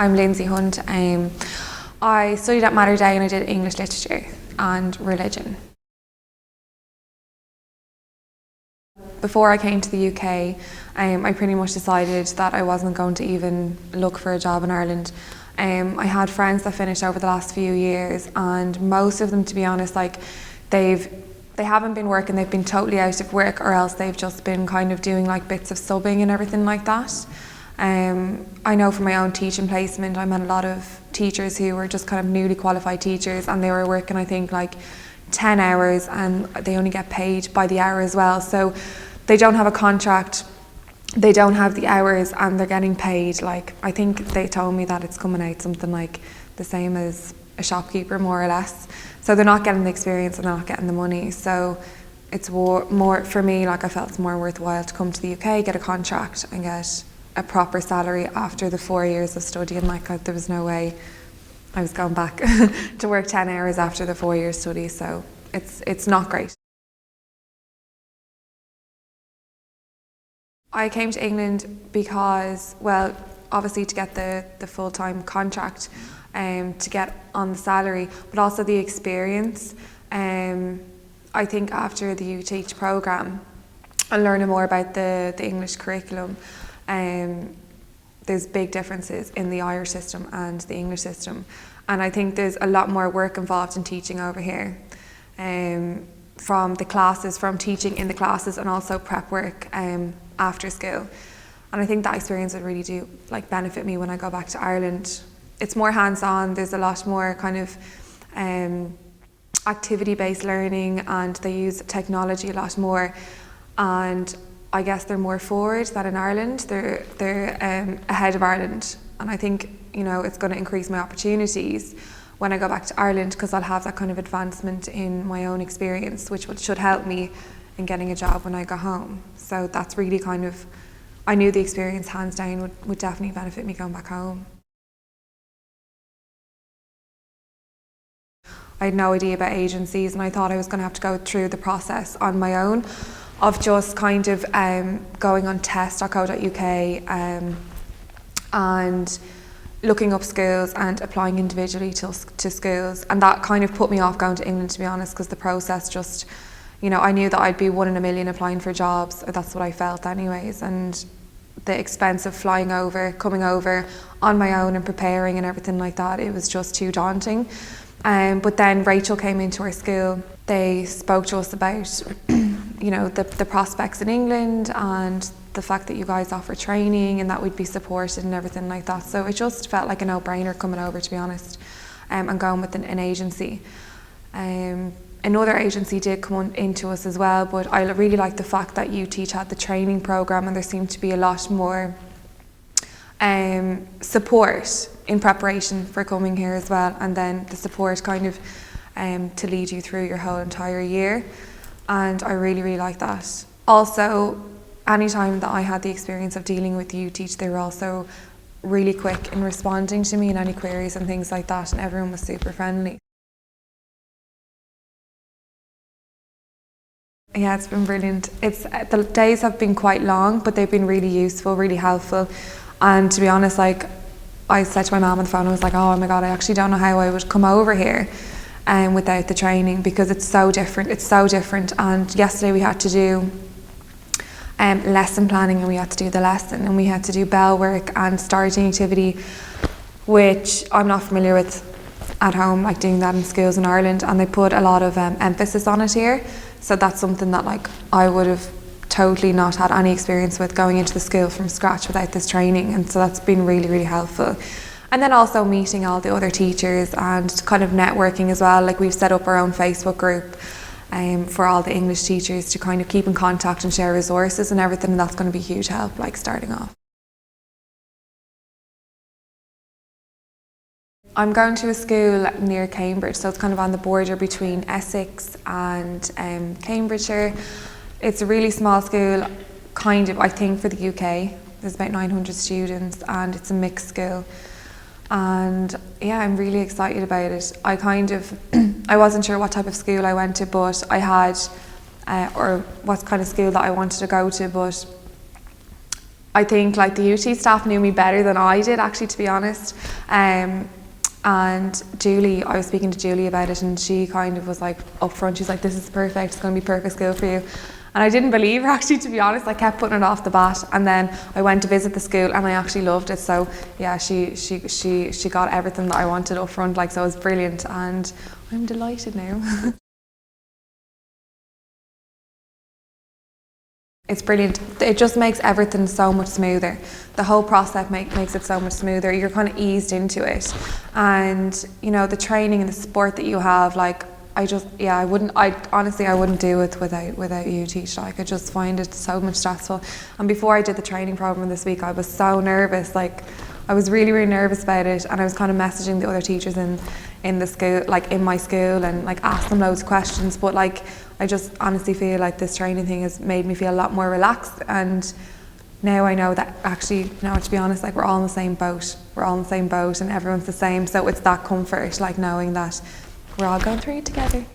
I'm Lynsey Hunt. I studied at Mater Dei and I did English literature and religion. Before I came to the UK, I pretty much decided that I wasn't going to even look for a job in Ireland. I had friends that finished over the last few years, and most of them, to be honest, they haven't been working, they've been totally out of work, or else they've just been kind of doing like bits of subbing and everything like that. I know from my own teaching placement, I met a lot of teachers who were just kind of newly qualified teachers, and they were working, I think, like 10 hours, and they only get paid by the hour as well. So they don't have a contract, they don't have the hours, and they're getting paid, like, I think they told me that it's coming out something like the same as a shopkeeper, more or less. So they're not getting the experience and they're not getting the money. So it's more for me, like, I felt it's more worthwhile to come to the UK, get a contract and get a proper salary after the 4 years of studying. Like, there was no way I was going back to work 10 hours after the 4 years study, so it's not great. I came to England because, well, obviously to get the full-time contract, to get on the salary, but also the experience. I think after the Uteach programme and learning more about the English curriculum, there's big differences in the Irish system and the English system, and I think there's a lot more work involved in teaching over here, from the classes, from teaching in the classes, and also prep work after school. And I think that experience would really do benefit me when I go back to Ireland. It's more hands-on, there's a lot more kind of activity-based learning, and they use technology a lot more, and I guess they're more forward than in Ireland. They're ahead of Ireland, and I think, you know, it's going to increase my opportunities when I go back to Ireland, because I'll have that kind of advancement in my own experience, which should help me in getting a job when I go home. So that's really kind of, I knew the experience hands down would definitely benefit me going back home. I had no idea about agencies, and I thought I was going to have to go through the process on my own of just kind of going on test.co.uk and looking up schools and applying individually to schools, and that kind of put me off going to England, to be honest, because the process just, you know, I knew that I'd be 1 in a million applying for jobs, or that's what I felt anyways, and the expense of flying over, coming over on my own and preparing and everything like that, it was just too daunting. But then Rachel came into our school. They spoke to us about you know, the prospects in England and the fact that you guys offer training and that we'd be supported and everything like that. So it just felt like a no-brainer coming over, to be honest, and going with an agency. Another agency did come into us as well, but I really liked the fact that Uteach had the training programme, and there seemed to be a lot more support in preparation for coming here as well, and then the support kind of to lead you through your whole entire year, and I really like that. Also, anytime that I had the experience of dealing with Uteach, they were also really quick in responding to me in any queries and things like that, and everyone was super friendly. Yeah, it's been brilliant. The days have been quite long, but they've been really useful, really helpful. And to be honest, like, I said to my mum on the phone, I was like, oh my God, I actually don't know how I would come over here without the training, because it's so different. It's so different. And yesterday we had to do lesson planning, and we had to do the lesson, and we had to do bell work and starting activity, which I'm not familiar with at home, like doing that in schools in Ireland, and they put a lot of emphasis on it here. So that's something that, like, I would have totally not had any experience with going into the school from scratch without this training, and so that's been really helpful. And then also meeting all the other teachers and kind of networking as well. Like, we've set up our own Facebook group for all the English teachers to kind of keep in contact and share resources and everything, and that's going to be huge help, like, starting off. I'm going to a school near Cambridge, so it's kind of on the border between Essex and Cambridgeshire. It's a really small school, kind of, I think, for the UK. There's about 900 students, and it's a mixed school. And yeah, I'm really excited about it. I wasn't sure what type of school I went to, but I had, or what kind of school that I wanted to go to, but I think like the UT staff knew me better than I did, actually, to be honest. And Julie, I was speaking to Julie about it, and she kind of was like upfront, she's like, this is perfect, it's going to be perfect school for you. And I didn't believe her, actually, to be honest. I kept putting it off the bat, and then I went to visit the school and I actually loved it. So yeah, she got everything that I wanted up front, like, so it was brilliant, and I'm delighted now. It's brilliant. It just makes everything so much smoother. The whole process makes it so much smoother. You're kind of eased into it, and you know, the training and the support that you have. Like, I wouldn't do it without Uteach. Like, I just find it so much stressful. And before I did the training program this week, I was so nervous. Like, I was really, really nervous about it, and I was kind of messaging the other teachers in the school, like in my school, and like asked them loads of questions. But like, I just honestly feel like this training thing has made me feel a lot more relaxed, and now I know that actually, no, to be honest, like, we're all in the same boat. We're all in the same boat, and everyone's the same. So it's that comfort, like knowing that we're all going through it together.